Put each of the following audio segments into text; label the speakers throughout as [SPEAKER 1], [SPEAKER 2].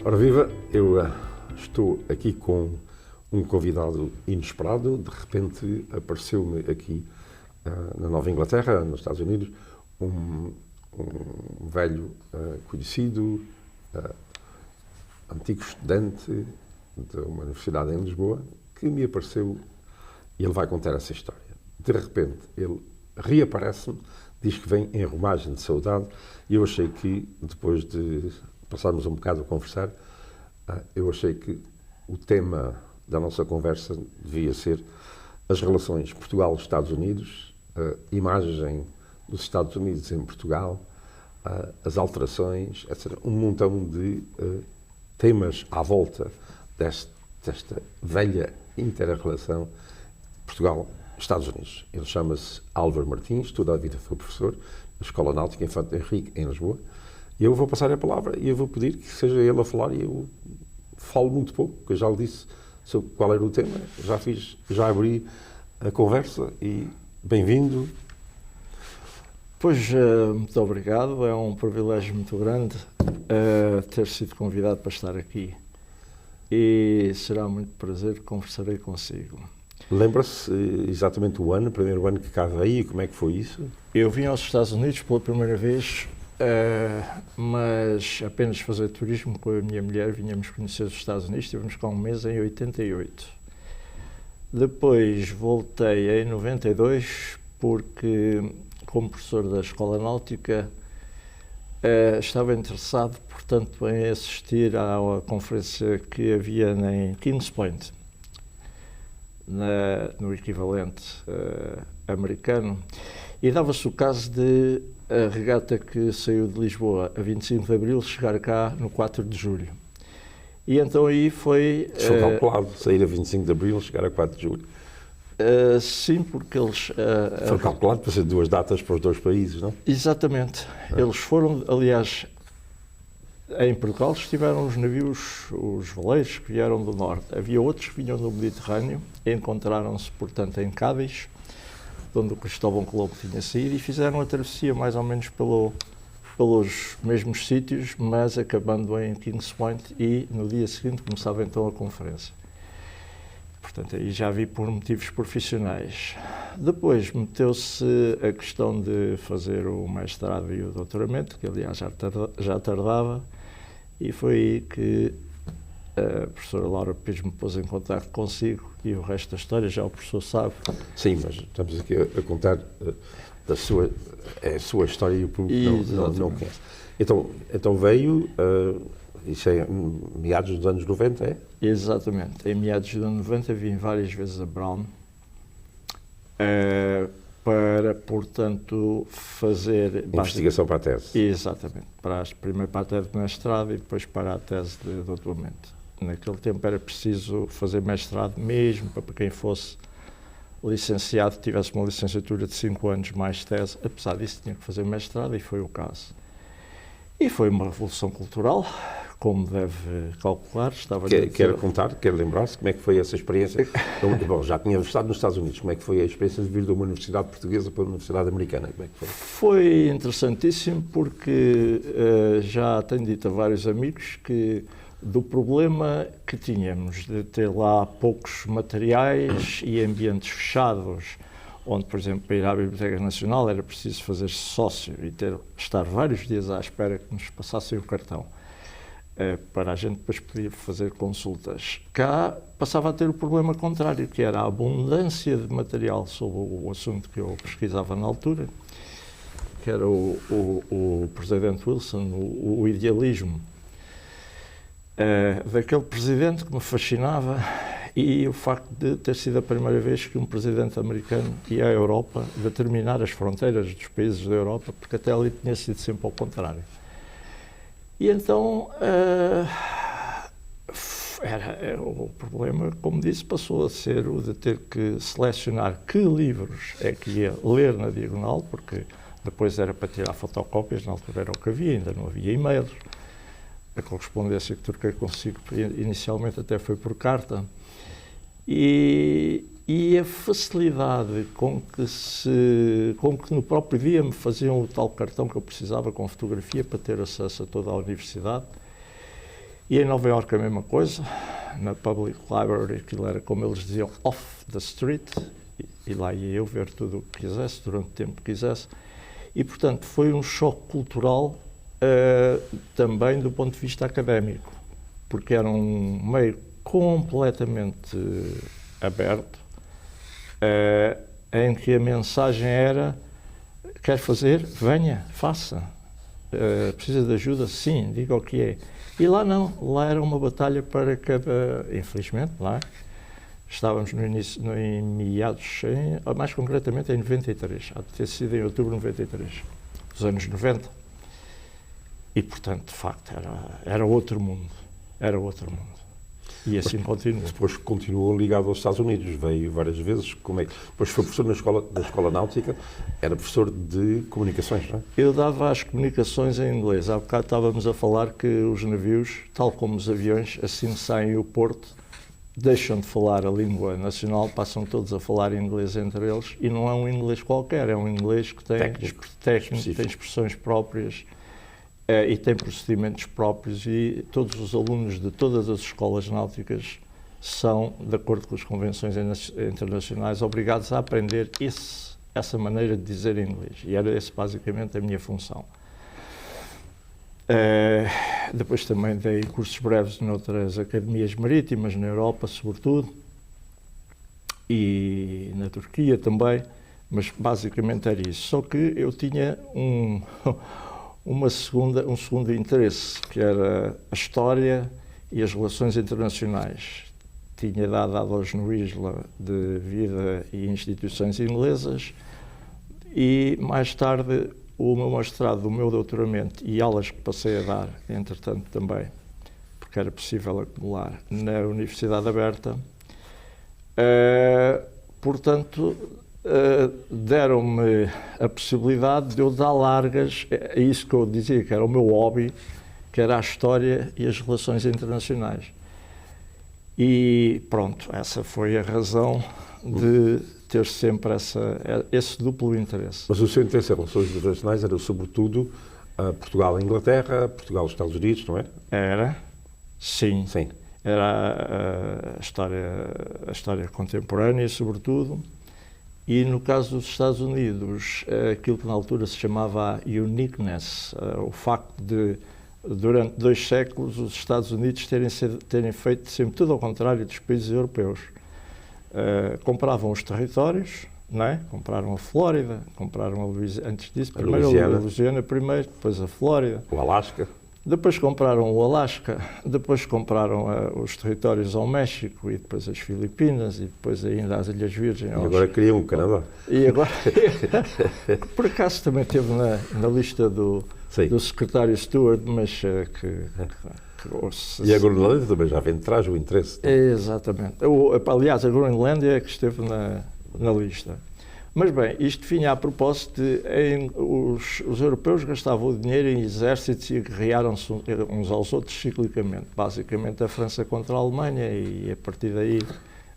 [SPEAKER 1] Ora viva, eu estou aqui com um convidado inesperado. De repente apareceu-me aqui na Nova Inglaterra, nos Estados Unidos, um velho conhecido, antigo estudante de uma universidade em Lisboa, que me apareceu e ele vai contar essa história. De repente ele reaparece-me, diz que vem em romagem de saudade, e eu achei que, depois de passarmos um bocado a conversar, eu achei que o tema da nossa conversa devia ser as relações Portugal-Estados Unidos, a imagem dos Estados Unidos em Portugal, as alterações, etc. Um montão de temas à volta desta velha inter-relação Portugal-Estados Unidos. Ele chama-se Álvaro Martins, toda a vida foi professor na Escola Náutica Infante Henrique, em Lisboa. E eu vou passar a palavra e eu vou pedir que seja ele a falar, e eu falo muito pouco, porque eu já lhe disse sobre qual era o tema, já abri a conversa e bem-vindo.
[SPEAKER 2] Pois, muito obrigado, é um privilégio muito grande ter sido convidado para estar aqui e será muito prazer que conversarei consigo.
[SPEAKER 1] Lembra-se exatamente o ano, o primeiro ano que cá veio, e como é que foi isso?
[SPEAKER 2] Eu vim aos Estados Unidos pela primeira vez, mas apenas fazer turismo com a minha mulher. Vínhamos conhecer os Estados Unidos, estivemos cá um mês em 88. Depois voltei em 92 porque, como professor da Escola Náutica, estava interessado, portanto, em assistir à conferência que havia em Kings Point, no equivalente americano, e dava-se o caso de a regata que saiu de Lisboa a 25 de Abril chegar cá no 4 de Julho. E então aí foi...
[SPEAKER 1] Foi calculado, sair a 25 de Abril, chegar a 4 de Julho.
[SPEAKER 2] Sim, porque eles...
[SPEAKER 1] Foi calculado para ser duas datas para os dois países, não?
[SPEAKER 2] Exatamente. Eles foram, aliás, em Portugal estiveram os navios, os veleiros que vieram do norte. Havia outros que vinham do Mediterrâneo, encontraram-se, portanto, em Cádiz, onde o Cristóvão Colombo tinha saído, e fizeram a travessia mais ou menos pelos mesmos sítios, mas acabando em Kings Point, e no dia seguinte começava então a conferência. Portanto, aí já vi por motivos profissionais. Depois meteu-se a questão de fazer o mestrado e o doutoramento, que aliás já tardava, e foi aí que a professora Laura Pires me pôs em contacto consigo, e o resto da história já o professor sabe.
[SPEAKER 1] Sim, mas estamos aqui a contar a sua história, e o público não conhece. Então veio, isso é meados dos anos 90, é?
[SPEAKER 2] Exatamente. Em meados dos anos 90 vim várias vezes a Brown para, portanto, fazer...
[SPEAKER 1] Investigação para a tese.
[SPEAKER 2] Exatamente. Primeiro para a tese de mestrado e depois para a tese de doutoramento. Naquele tempo era preciso fazer mestrado mesmo para quem fosse licenciado, tivesse uma licenciatura de 5 anos mais tese. Apesar disso, tinha que fazer mestrado, e foi o caso. E foi uma revolução cultural, como deve calcular.
[SPEAKER 1] Quer lembrar-se como é que foi essa experiência? Bom, já tinha estado nos Estados Unidos. Como é que foi a experiência de vir de uma universidade portuguesa para uma universidade americana? Como é que foi?
[SPEAKER 2] Foi interessantíssimo, porque já tenho dito a vários amigos que do problema que tínhamos de ter lá poucos materiais e ambientes fechados, onde, por exemplo, para ir à Biblioteca Nacional era preciso fazer sócio e estar vários dias à espera que nos passassem o cartão, para a gente depois poder fazer consultas. Cá passava a ter o problema contrário, que era a abundância de material sobre o assunto que eu pesquisava na altura, que era o presidente Wilson, o idealismo daquele presidente, que me fascinava, e o facto de ter sido a primeira vez que um presidente americano ia à Europa determinar as fronteiras dos países da Europa, porque até ali tinha sido sempre ao contrário. E então o problema, como disse, passou a ser o de ter que selecionar que livros é que ia ler na diagonal, porque depois era para tirar fotocópias, na altura era o que havia, ainda não havia e-mails. A correspondência que troquei consigo inicialmente até foi por carta. E a facilidade com que no próprio dia me faziam o tal cartão que eu precisava com fotografia para ter acesso a toda a universidade, E em Nova Iorque a mesma coisa, na Public Library, aquilo era, como eles diziam, off the street, e lá ia eu ver tudo o que quisesse, durante o tempo que quisesse. E, portanto, foi um choque cultural também do ponto de vista académico, porque era um meio completamente aberto, em que a mensagem era: quer fazer? Venha, faça. Precisa de ajuda? Sim, diga o que é. E lá não, lá era uma batalha para cada... Infelizmente, lá estávamos no início, em meados, mais concretamente em 93, há de ter sido em outubro de 93, dos anos 90. E, portanto, de facto, era outro mundo. Era outro mundo. E assim continua.
[SPEAKER 1] Depois continuou ligado aos Estados Unidos, veio várias vezes. Como é que... Depois foi professor da escola náutica, era professor de comunicações, não é?
[SPEAKER 2] Eu dava as comunicações em inglês. Há bocado estávamos a falar que os navios, tal como os aviões, assim saem do porto, deixam de falar a língua nacional, passam todos a falar inglês entre eles, e não é um inglês qualquer, é um inglês que tem técnico, tem expressões próprias, e tem procedimentos próprios, e todos os alunos de todas as escolas náuticas são, de acordo com as convenções internacionais, obrigados a aprender essa maneira de dizer inglês. E era essa basicamente a minha função. Depois também dei cursos breves noutras academias marítimas, na Europa sobretudo, e na Turquia também, mas basicamente era isso. Só que eu tinha um segundo interesse, que era a história e as relações internacionais. Tinha dado aulas no ISLA de vida e instituições inglesas, e mais tarde o meu mestrado, o meu doutoramento e aulas que passei a dar, entretanto também, porque era possível acumular, na Universidade Aberta, portanto, deram-me a possibilidade de eu dar largas a isso que eu dizia que era o meu hobby, que era a história e as relações internacionais. E pronto, essa foi a razão de ter sempre esse duplo interesse.
[SPEAKER 1] Mas o seu interesse em relações internacionais era sobretudo Portugal e Inglaterra, Portugal e Estados Unidos, não é?
[SPEAKER 2] Era, sim.
[SPEAKER 1] Sim.
[SPEAKER 2] Era a história contemporânea, sobretudo. E no caso dos Estados Unidos, aquilo que na altura se chamava uniqueness, o facto de, durante 2 séculos, os Estados Unidos terem feito sempre tudo ao contrário dos países europeus. Compravam os territórios, não é? Compraram a Flórida, compraram a Louisiana, antes disso, primeiro a Louisiana, depois a Flórida.
[SPEAKER 1] O Alasca.
[SPEAKER 2] Depois compraram o Alasca, depois compraram os territórios ao México, e depois as Filipinas, e depois ainda as Ilhas Virgens.
[SPEAKER 1] E agora queriam o Canadá.
[SPEAKER 2] E agora, por acaso também esteve na lista do secretário Stewart, mas
[SPEAKER 1] E a Groenlândia também já vem de trás o interesse.
[SPEAKER 2] Exatamente. Aliás, a Groenlândia é que esteve na lista. Mas bem, isto vinha a propósito de os europeus gastavam o dinheiro em exércitos e guerrearam-se uns aos outros ciclicamente. Basicamente a França contra a Alemanha, e a partir daí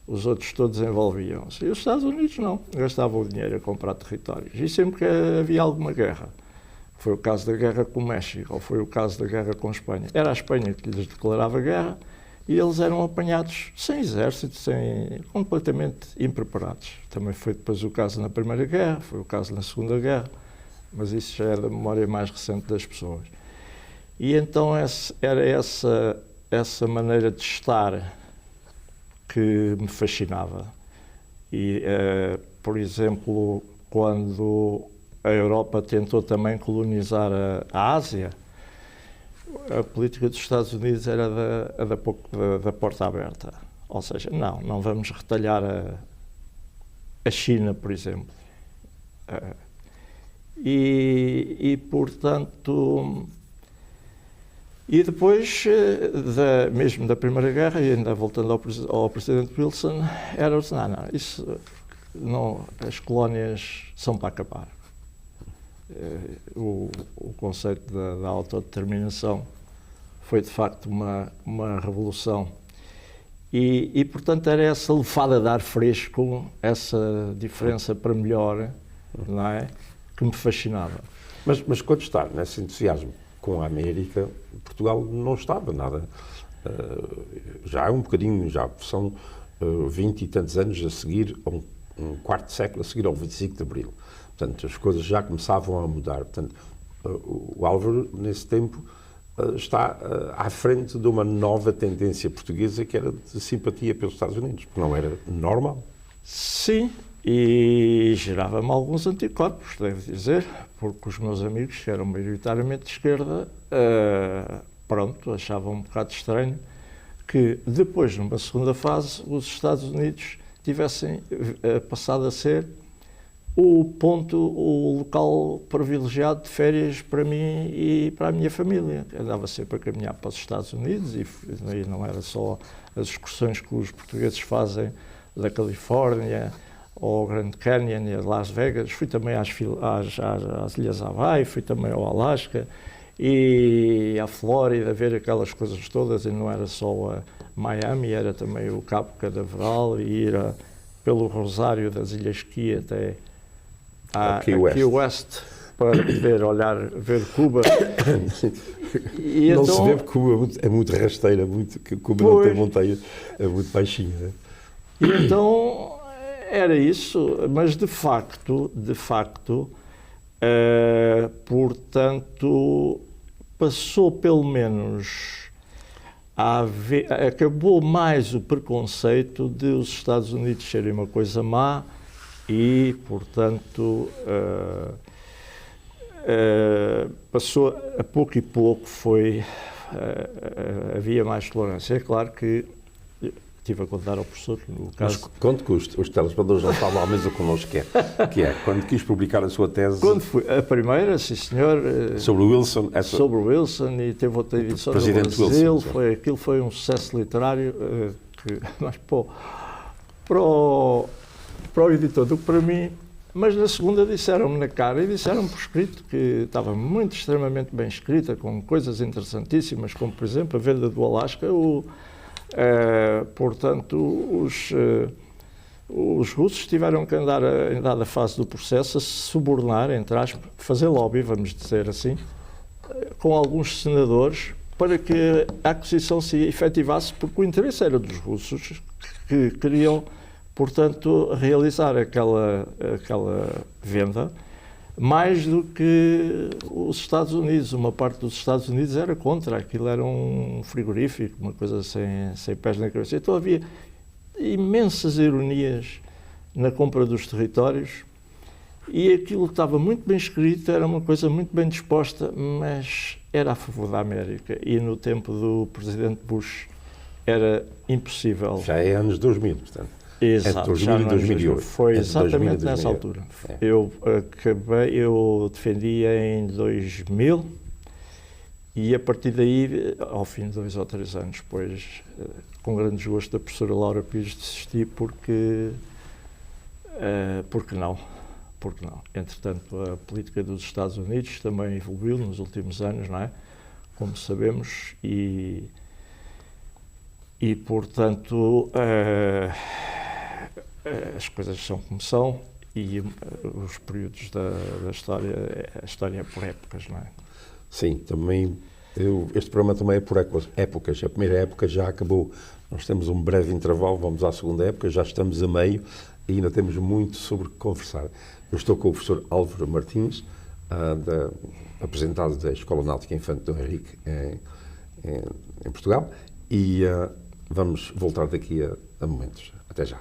[SPEAKER 2] os outros todos envolviam-se. E os Estados Unidos não, gastavam o dinheiro a comprar territórios. E sempre que havia alguma guerra, foi o caso da guerra com o México, ou foi o caso da guerra com a Espanha, era a Espanha que lhes declarava guerra, e eles eram apanhados sem exército, completamente impreparados. Também foi depois o caso na Primeira Guerra, foi o caso na Segunda Guerra, mas isso já é da memória mais recente das pessoas. E então era essa maneira de estar que me fascinava. E, por exemplo, quando a Europa tentou também colonizar a Ásia, a política dos Estados Unidos era da porta aberta. Ou seja, não vamos retalhar a China, por exemplo. Portanto, e depois, mesmo da Primeira Guerra, e ainda voltando ao presidente Wilson, era as colónias são para acabar. O conceito da autodeterminação foi de facto uma revolução e portanto era essa lefada de ar fresco, essa diferença para melhor, não é, que me fascinava.
[SPEAKER 1] Mas quando está nesse entusiasmo com a América, Portugal não estava nada. Já é um bocadinho, já são 20 e tantos anos a seguir, um quarto século a seguir ao 25 de Abril. Portanto, as coisas já começavam a mudar. Portanto, o Álvaro, nesse tempo, está à frente de uma nova tendência portuguesa que era de simpatia pelos Estados Unidos, porque não era normal.
[SPEAKER 2] Sim, e gerava-me alguns anticorpos, devo dizer, porque os meus amigos, que eram maioritariamente de esquerda, pronto, achavam um bocado estranho que depois, numa segunda fase, os Estados Unidos tivessem passado a ser o local privilegiado de férias para mim e para a minha família. Andava sempre a caminhar para os Estados Unidos e não era só as excursões que os portugueses fazem da Califórnia ao Grand Canyon e a Las Vegas. Fui também às Ilhas Hawaii, fui também ao Alasca e à Flórida, ver aquelas coisas todas, e não era só a Miami, era também o Cabo Canaveral, e ir pelo Rosário das Ilhas Key até a Key West para poder ver Cuba.
[SPEAKER 1] E não então, se vê porque Cuba é muito rasteira, Cuba não tem montanha, é muito baixinha. Né?
[SPEAKER 2] E então era isso, mas de facto, portanto, passou pelo menos acabou mais o preconceito de os Estados Unidos serem uma coisa má e, portanto, passou a pouco e pouco, havia mais tolerância. É claro que estive a contar ao professor, no caso...
[SPEAKER 1] Mas quanto custa? Os telespectadores não falam ao mesmo connosco, que é quando quis publicar a sua tese...
[SPEAKER 2] Quando foi a primeira, sim senhor...
[SPEAKER 1] Sobre o Wilson...
[SPEAKER 2] Sobre o Wilson, e teve outra edição no Brasil, aquilo foi um sucesso literário, mas para o editor do que para mim, mas na segunda disseram-me na cara e disseram-me por escrito que estava extremamente bem escrita, com coisas interessantíssimas, como por exemplo a venda do Alasca. Portanto, os russos tiveram que andar em dada fase do processo a se subornar, entre aspas, fazer lobby, vamos dizer assim, com alguns senadores para que a aquisição se efetivasse, porque o interesse era dos russos, que queriam, portanto, realizar aquela venda, mais do que os Estados Unidos. Uma parte dos Estados Unidos era contra, aquilo era um frigorífico, uma coisa sem pés nem cabeça. Então havia imensas ironias na compra dos territórios e aquilo estava muito bem escrito, era uma coisa muito bem disposta, mas era a favor da América e no tempo do presidente Bush era impossível.
[SPEAKER 1] Já é anos 2000, portanto.
[SPEAKER 2] Exato,
[SPEAKER 1] entre 2000 e 2008.
[SPEAKER 2] Foi exatamente nessa altura. É. Eu defendia em 2000 e a partir daí, ao fim de 2 ou 3 anos depois, com grande desgosto da professora Laura Pires, desisti porque não. Entretanto, a política dos Estados Unidos também evoluiu nos últimos anos, não é? Como sabemos, e portanto, as coisas são como são e os períodos da história, a história é por épocas, não é?
[SPEAKER 1] Sim, também, este programa também é por épocas. A primeira época já acabou. Nós temos um breve intervalo, vamos à segunda época, já estamos a meio e ainda temos muito sobre o que conversar. Eu estou com o professor Álvaro Martins, apresentado da Escola Náutica Infante Dom Henrique em Portugal, e vamos voltar daqui a momentos. Até já.